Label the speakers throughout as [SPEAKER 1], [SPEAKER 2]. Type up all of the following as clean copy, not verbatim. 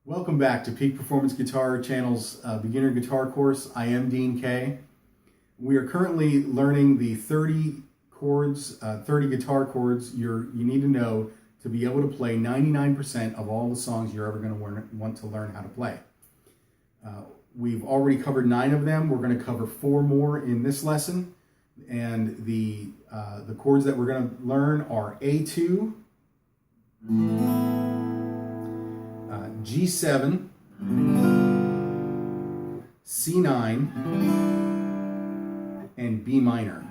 [SPEAKER 1] Welcome back to Peak Performance Guitar Channel's beginner guitar course. I am Dean K. We are currently learning the 30 chords, 30 guitar chords you need to know to be able to play 99% of all the songs you're ever going to want to learn how to play. We've already covered 9 of them. We're going to cover 4 more in this lesson. And the chords that we're going to learn are A2, G7, C9, and B minor.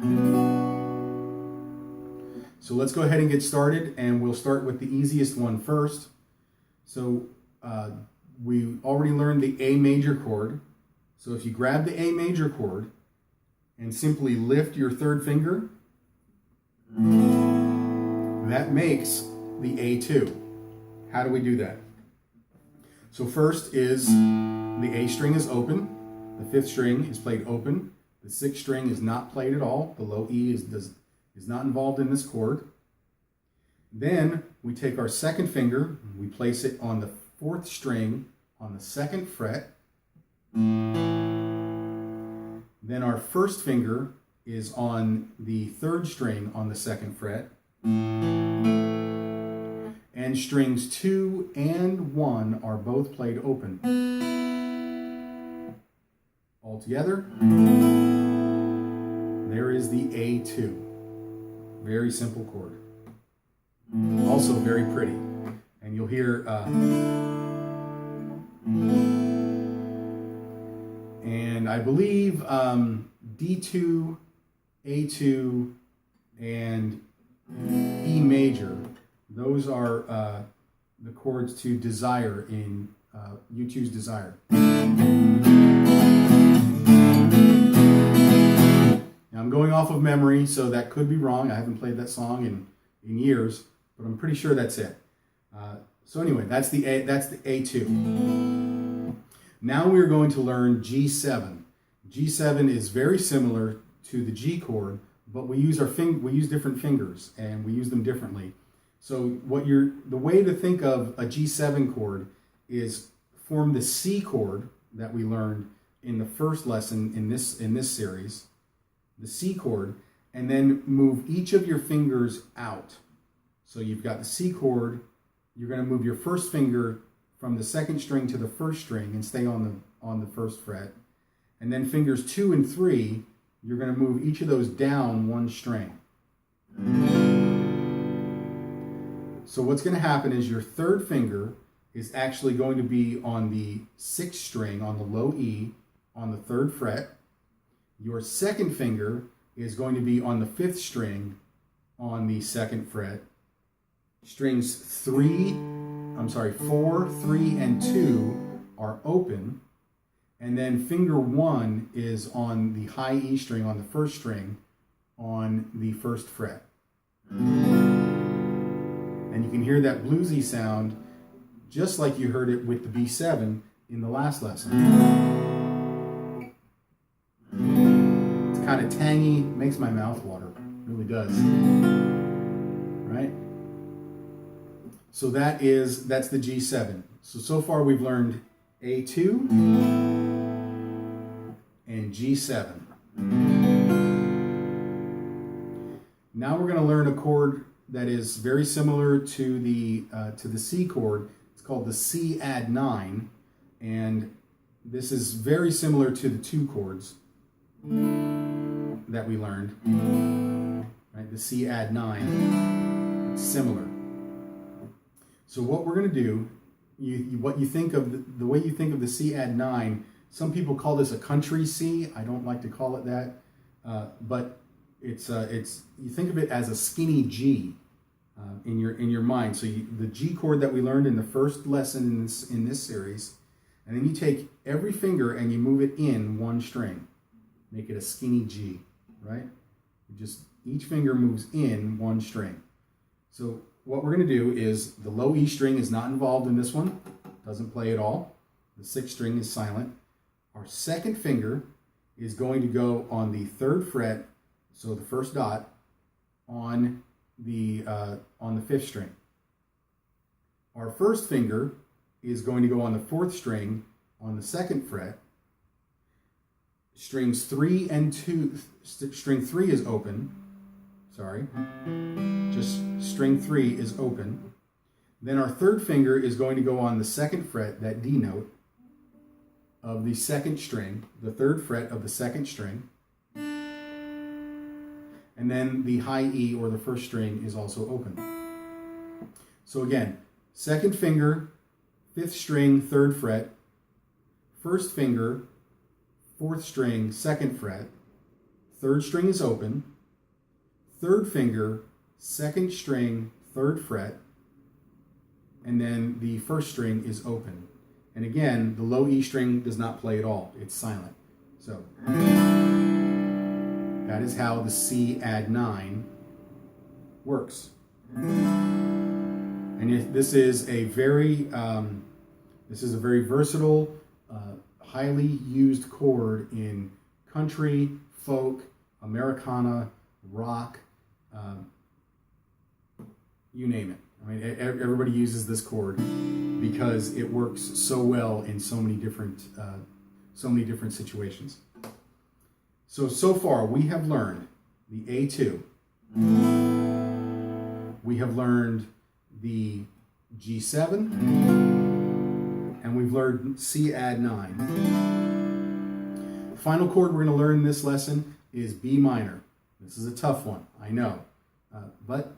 [SPEAKER 1] So let's go ahead and get started, and we'll start with the easiest one first. So we already learned the A major chord. So if you grab the A major chord and simply lift your third finger, that makes the A2. How do we do that? So first is the A string is open, the 5th string is played open, the 6th string is not played at all, the low E is not involved in this chord. Then we take our 2nd finger, we place it on the 4th string on the 2nd fret. Then our 1st finger is on the 3rd string on the 2nd fret. And strings 2 and 1 are both played open. All together, there is the A2. Very simple chord. Also very pretty. And you'll hear, and I believe D2, A2, and E major. Those are the chords to Desire in You Choose Desire. Now I'm going off of memory, so that could be wrong. I haven't played that song in years, but I'm pretty sure that's it. So anyway, that's the A2. Now we're going to learn G7. G7 is very similar to the G chord, but we use different fingers and we use them differently. So the way to think of a G7 chord is form the C chord that we learned in the first lesson in this series, the C chord, and then move each of your fingers out. So you've got the C chord, you're going to move your 1st finger from the 2nd string to the 1st string and stay on the 1st fret. And then fingers 2 and 3, you're going to move each of those down 1 string. So what's going to happen is your 3rd finger is actually going to be on the 6th string on the low E on the 3rd fret. Your 2nd finger is going to be on the 5th string on the 2nd fret. Strings 4, 3, and 2 are open. And then finger 1 is on the high E string on the 1st string on the 1st fret. And you can hear that bluesy sound just like you heard it with the B7 in the last lesson. It's kind of tangy, makes my mouth water, it really does. Right? So that's the G7. So far we've learned A2 and G7. Now we're going to learn a chord that is very similar to the C chord. It's called the Cadd9, and this is very similar to the 2 chords that we learned. Right, the Cadd9. It's similar. So what we're going to do, the way you think of the Cadd9, some people call this a country C. I don't like to call it that, but it's you think of it as a skinny G in your mind. So the G chord that we learned in the first lesson in this series, and then you take every finger and you move it in 1 string, make it a skinny G, right? Each finger moves in 1 string. So what we're going to do is the low E string is not involved in this one, doesn't play at all. The 6th string is silent. Our 2nd finger is going to go on the 3rd fret. So the 1st dot on the 5th string. Our 1st finger is going to go on the 4th string on the 2nd fret. Strings 3 and 2, string 3 is open. Sorry, just string 3 is open. Then our 3rd finger is going to go on the 2nd fret, that D note of the 2nd string, the 3rd fret of the 2nd string. And then the high E, or the 1st string, is also open. So again, 2nd finger, 5th string, 3rd fret, 1st finger, 4th string, 2nd fret, 3rd string is open, 3rd finger, 2nd string, 3rd fret, and then the 1st string is open. And again, the low E string does not play at all. It's silent. So that is how the Cadd9 works. And this is a very versatile, highly used chord in country, folk, Americana, rock, you name it. I mean, everybody uses this chord because it works so well in so many different situations. So far we have learned the A2. We have learned the G7, and we've learned Cadd9. The final chord we're going to learn in this lesson is B minor. This is a tough one, I know, but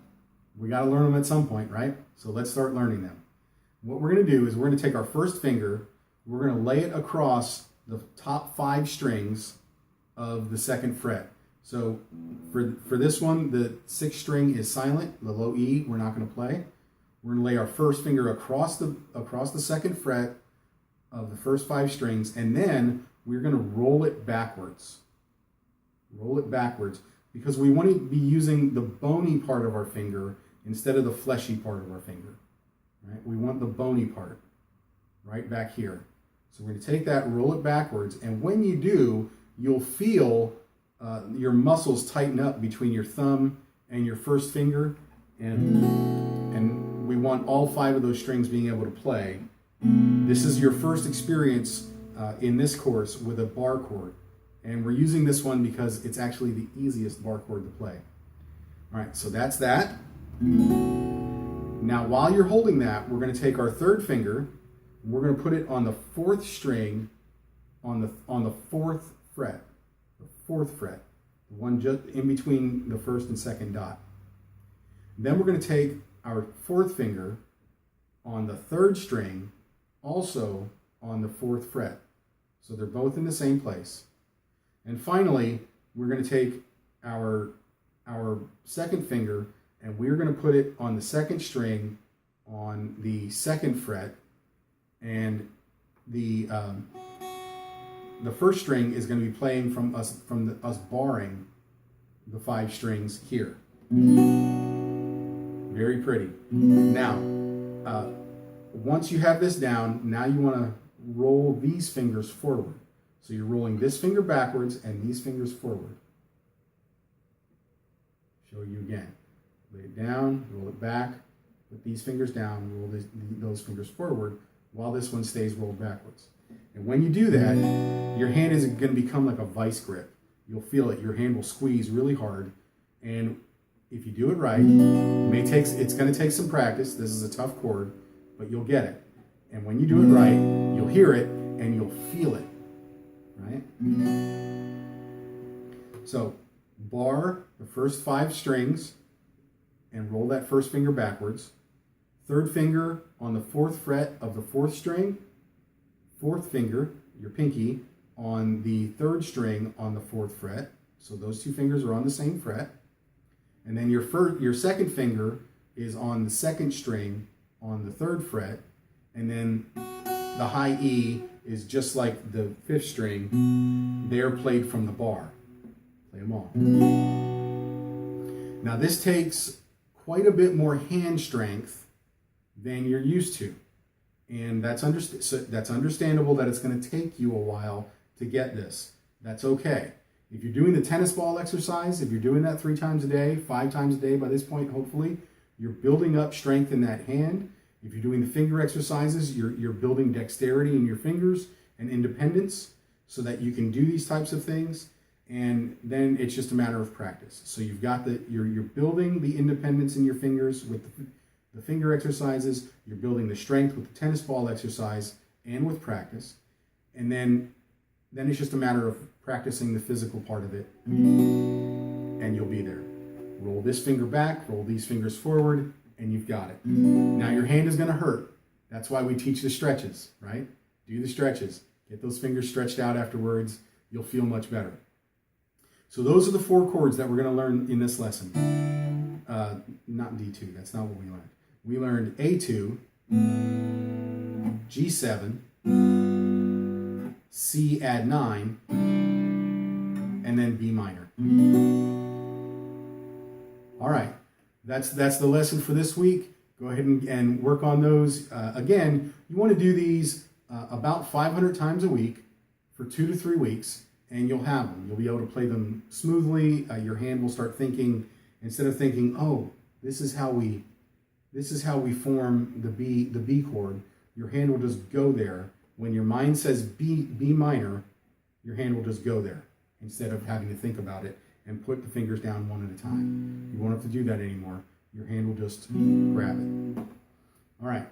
[SPEAKER 1] we got to learn them at some point, right? So let's start learning them. What we're going to do is we're going to take our 1st finger, we're going to lay it across the top 5 strings of the 2nd fret. So for this one, the 6th string is silent, the low E we're not going to play. We're going to lay our 1st finger across the 2nd fret of the first 5 strings, and then we're going to roll it backwards. Roll it backwards, because we want to be using the bony part of our finger instead of the fleshy part of our finger. Right? We want the bony part right back here. So we're going to take that, roll it backwards, and when you do, you'll feel your muscles tighten up between your thumb and your 1st finger, and we want all 5 of those strings being able to play. This is your first experience in this course with a bar chord, and we're using this one because it's actually the easiest bar chord to play. All right, so that's that. Now, while you're holding that, we're going to take our 3rd finger, and we're going to put it on the 4th string on the 4th fret, the 4th fret, the one just in between the 1st and 2nd dot. Then we're going to take our 4th finger on the 3rd string, also on the 4th fret. So they're both in the same place. And finally, we're going to take our 2nd finger, and we're going to put it on the 2nd string on the 2nd fret, and the 1st string is going to be playing from us barring the 5 strings here. Very pretty. Now, once you have this down, now you want to roll these fingers forward. So you're rolling this finger backwards and these fingers forward. Show you again. Lay it down, roll it back, put these fingers down, roll those fingers forward while this one stays rolled backwards. And when you do that, your hand is going to become like a vice grip. You'll feel it. Your hand will squeeze really hard. And if you do it right, it's going to take some practice. This is a tough chord, but you'll get it. And when you do it right, you'll hear it and you'll feel it. Right? So bar the first 5 strings and roll that 1st finger backwards. 3rd finger on the 4th fret of the 4th string. 4th finger, your pinky, on the 3rd string on the 4th fret. So those 2 fingers are on the same fret. And then your 2nd finger is on the 2nd string on the 3rd fret. And then the high E is just like the 5th string. They're played from the bar. Play them all. Now this takes quite a bit more hand strength than you're used to. And that's understandable that it's going to take you a while to get this. That's okay. If you're doing the tennis ball exercise, if you're doing that 3 times a day, 5 times a day by this point, hopefully, you're building up strength in that hand. If you're doing the finger exercises, you're building dexterity in your fingers and independence so that you can do these types of things. And then it's just a matter of practice. So you've got you're building the independence in your fingers with the finger exercises. You're building the strength with the tennis ball exercise and with practice. And then it's just a matter of practicing the physical part of it, and you'll be there. Roll this finger back, roll these fingers forward, and you've got it. Now your hand is going to hurt. That's why we teach the stretches, right? Do the stretches. Get those fingers stretched out afterwards. You'll feel much better. So those are the 4 chords that we're going to learn in this lesson. Not D2, that's not what we learned. We learned A2, G7, C add 9, and then B minor. All right, that's the lesson for this week. Go ahead and work on those. Again, you want to do these about 500 times a week for 2 to 3 weeks, and you'll have them. You'll be able to play them smoothly. Your hand will start thinking, instead of thinking, oh, this is how we form the B chord. Your hand will just go there. When your mind says B minor, your hand will just go there instead of having to think about it and put the fingers down one at a time. You won't have to do that anymore. Your hand will just grab it. All right,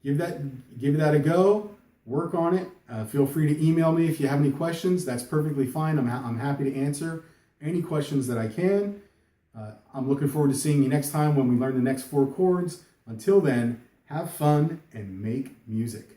[SPEAKER 1] give that a go. Work on it. Feel free to email me if you have any questions. That's perfectly fine. I'm happy to answer any questions that I can. I'm looking forward to seeing you next time when we learn the next 4 chords. Until then, have fun and make music.